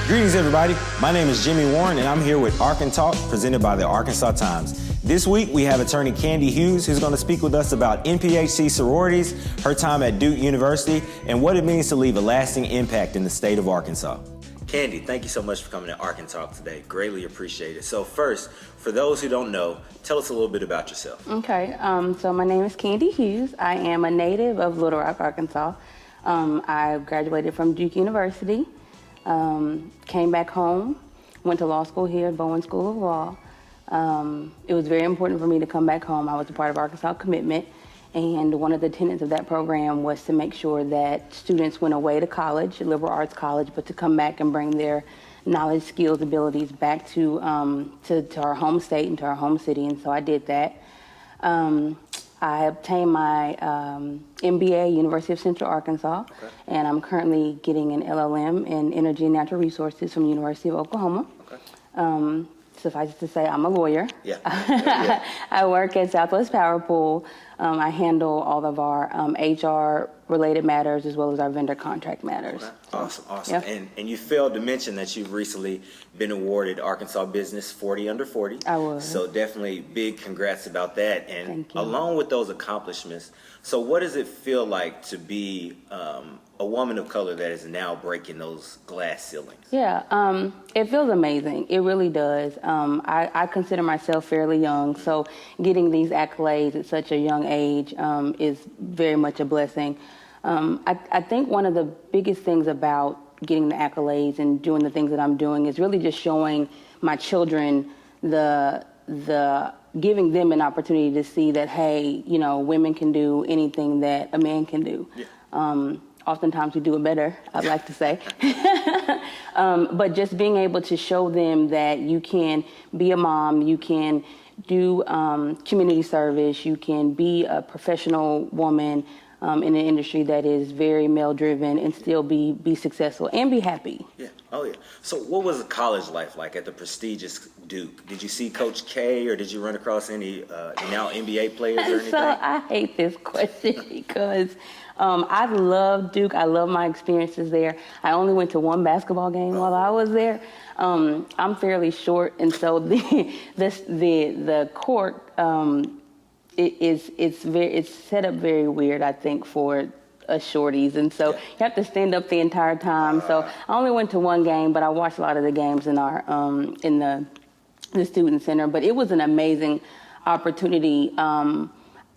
Greetings, everybody. My name is Jimmy Warren, and I'm here with ArkanTalk, presented by the Arkansas Times. This week, we have Attorney Kandi Hughes, who's going to speak with us about NPHC sororities, her time at Duke University, and what it means to leave a lasting impact in the state of Arkansas. Kandi, thank you so much for coming to ArkanTalk today. Greatly appreciate it. So first, for those who don't know, tell us a little bit about yourself. Okay, so my name is Kandi Hughes. I am a native of Little Rock, Arkansas. I graduated from Duke University. Came back home, went to law school here at Bowen School of Law. It was very important for me to come back home. I was a part of Arkansas Commitment, and one of the tenets of that program was to make sure that students went away to college, liberal arts college, but to come back and bring their knowledge, skills, abilities back to our home state and to our home city, and so I did that. I obtained my MBA, University of Central Arkansas, and I'm currently getting an LLM in Energy and Natural Resources from the University of Oklahoma. Suffice it to say, I'm a lawyer. I work at Southwest Power Pool. I handle all of our HR-related matters as well as our vendor contract matters. Awesome. Yeah. And you failed to mention that you've recently been awarded Arkansas Business 40 Under 40. I was. So definitely big congrats about that. And Thank you. Along with those accomplishments, so what does it feel like to be a woman of color that is now breaking those glass ceilings? Yeah, it feels amazing. It really does. I consider myself fairly young, so getting these accolades at such a young age is very much a blessing. I think one of the biggest things about getting the accolades and doing the things that I'm doing is really just showing my children giving them an opportunity to see that, hey, you know, women can do anything that a man can do. Yeah. Oftentimes we do it better, I'd like to say. But just being able to show them that you can be a mom, you can do community service, you can be a professional woman in an industry that is very male-driven and still be successful and be happy. Yeah. Oh, yeah. So what was the college life like at the prestigious Duke? Did you see Coach K, or did you run across any now NBA players or anything? So I hate this question because I love Duke. I love my experiences there. I only went to one basketball game while I was there. I'm fairly short, and so the court it's set up very weird, I think, for us shorties, and so you have to stand up the entire time. So I only went to one game, but I watched a lot of the games in our in the student center. But it was an amazing opportunity. I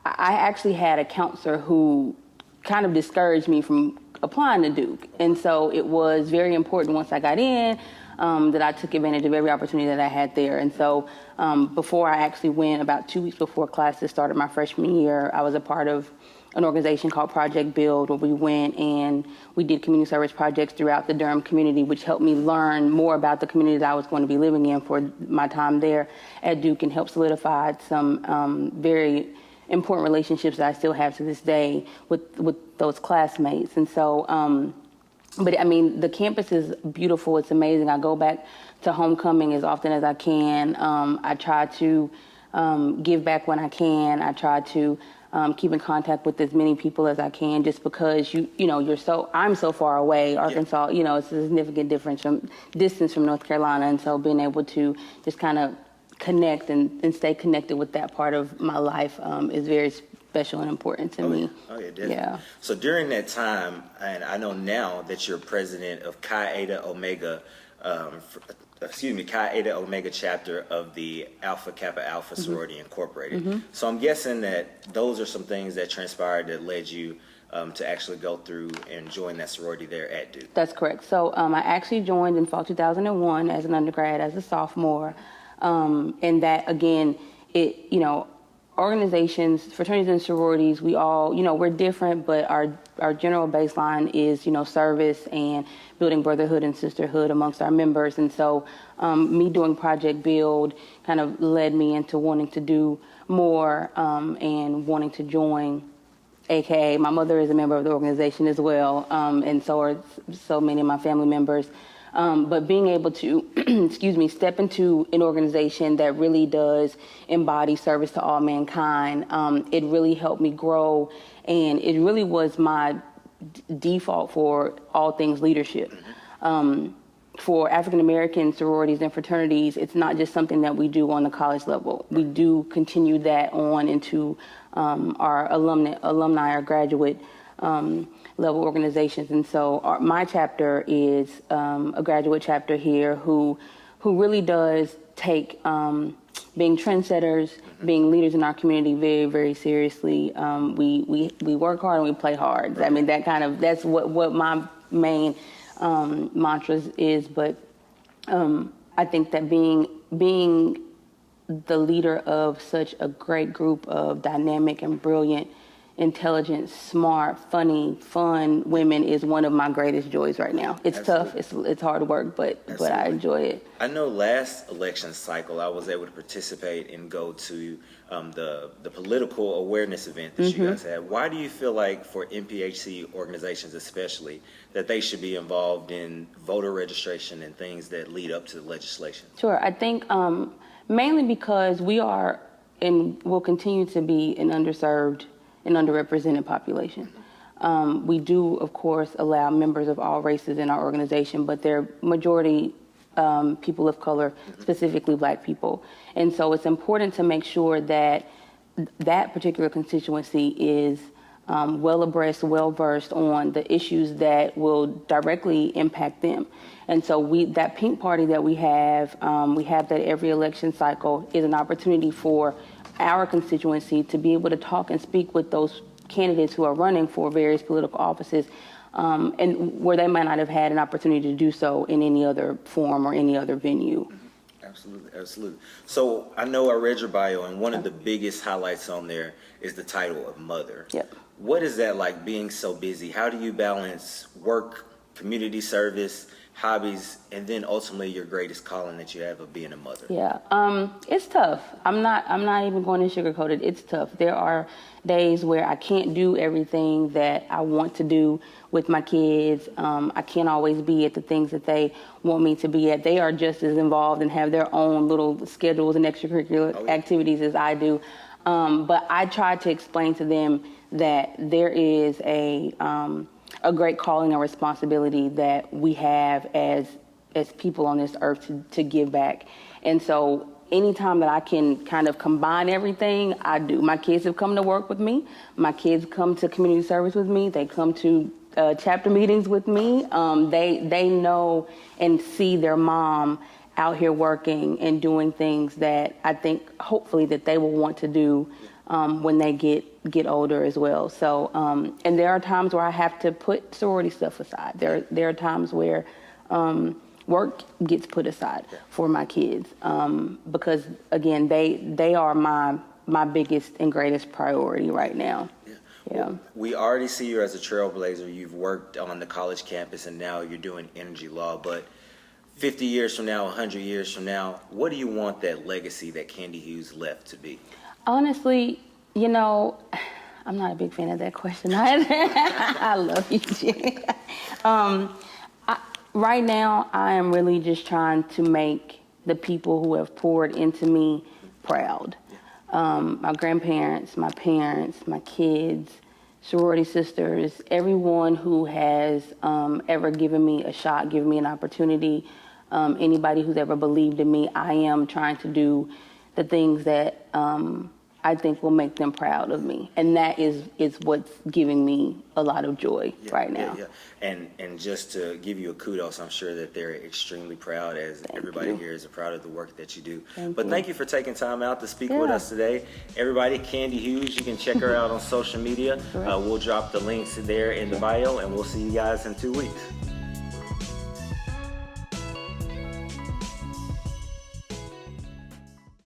actually had a counselor who kind of discouraged me from applying to Duke, and so it was very important once I got in that I took advantage of every opportunity that I had there. And so before I actually went, about 2 weeks before classes started my freshman year, I was a part of an organization called Project Build, where we went and we did community service projects throughout the Durham community, which helped me learn more about the community that I was going to be living in for my time there at Duke, and helped solidify some very important relationships that I still have to this day with those classmates. And so, but I mean, the campus is beautiful. It's amazing. I go back to homecoming as often as I can. I try to give back when I can. I try to keep in contact with as many people as I can, just because I'm so far away. Arkansas, you know, it's a significant distance from North Carolina, and so being able to just kind of connect and stay connected with that part of my life is very special and important to me. Oh, yeah, definitely. Yeah. So during that time, and I know now that you're president of Chi Eta Omega, Chi Eta Omega chapter of the Alpha Kappa Alpha Sorority Incorporated. So I'm guessing that those are some things that transpired that led you to actually go through and join that sorority there at Duke. That's correct. So I actually joined in fall 2001 as an undergrad, as a sophomore. And that, again, organizations, fraternities and sororities, we all, we're different, but our general baseline is, service and building brotherhood and sisterhood amongst our members. And so me doing Project Build kind of led me into wanting to do more and wanting to join, AKA my mother is a member of the organization as well, and so are so many of my family members. But being able to, step into an organization that really does embody service to all mankind, it really helped me grow, and it really was my default for all things leadership. for African American sororities and fraternities, it's not just something that we do on the college level. We do continue that on into our alumni or graduate level organizations. And so my chapter is a graduate chapter here who really does take being trendsetters, being leaders in our community very, very seriously. We work hard and we play hard. I mean, that's what my main mantra is. But I think that being the leader of such a great group of dynamic and brilliant, intelligent, smart, funny, fun women is one of my greatest joys right now. It's Absolutely. tough, it's hard work, but I enjoy it. I know last election cycle I was able to participate and go to the political awareness event that you guys had. Why do you feel like for NPHC organizations especially that they should be involved in voter registration and things that lead up to the legislation? Sure, I think mainly because we are and will continue to be an underserved and underrepresented population. We do, of course, allow members of all races in our organization, but they're majority people of color, specifically Black people. And so it's important to make sure that that particular constituency is well abreast, well versed on the issues that will directly impact them. And so that pink party that we have that every election cycle is an opportunity for our constituency to be able to talk and speak with those candidates who are running for various political offices, and where they might not have had an opportunity to do so in any other form or any other venue. Absolutely, absolutely. So I know I read your bio, and one of the biggest highlights on there is the title of mother. Yep. What is that like being so busy? How do you balance work, community service, hobbies, and then ultimately your greatest calling that you have of being a mother? Yeah, it's tough. I'm not even going to sugarcoat it. It's tough. There are days where I can't do everything that I want to do with my kids. I can't always be at the things that they want me to be at. They are just as involved and have their own little schedules and extracurricular activities as I do. But I try to explain to them that there is a great calling and responsibility that we have as people on this earth to give back. And so anytime that I can kind of combine everything, I do. My kids have come to work with me. My kids come to community service with me. They come to chapter meetings with me. They know and see their mom out here working and doing things that I think hopefully that they will want to do when they get older as well. So, and there are times where I have to put sorority stuff aside. There are times where work gets put aside for my kids because again, they are my biggest and greatest priority right now. Yeah. Well, we already see you as a trailblazer. You've worked on the college campus and now you're doing energy law, but 50 years from now, 100 years from now, what do you want that legacy that Kandi Hughes left to be? Honestly, I'm not a big fan of that question either. I love you, Jimmy. Right now, I am really just trying to make the people who have poured into me proud. My grandparents, my parents, my kids, sorority sisters, everyone who has ever given me a shot, given me an opportunity, anybody who's ever believed in me, I am trying to do the things that I think will make them proud of me. And that is what's giving me a lot of joy right now. Yeah. And just to give you a kudos, I'm sure that they're extremely proud, as everybody here is proud of the work that you do. Thank you for taking time out to speak with us today. Everybody, Kandi Hughes, you can check her out on social media. We'll drop the links there in the bio, and we'll see you guys in 2 weeks.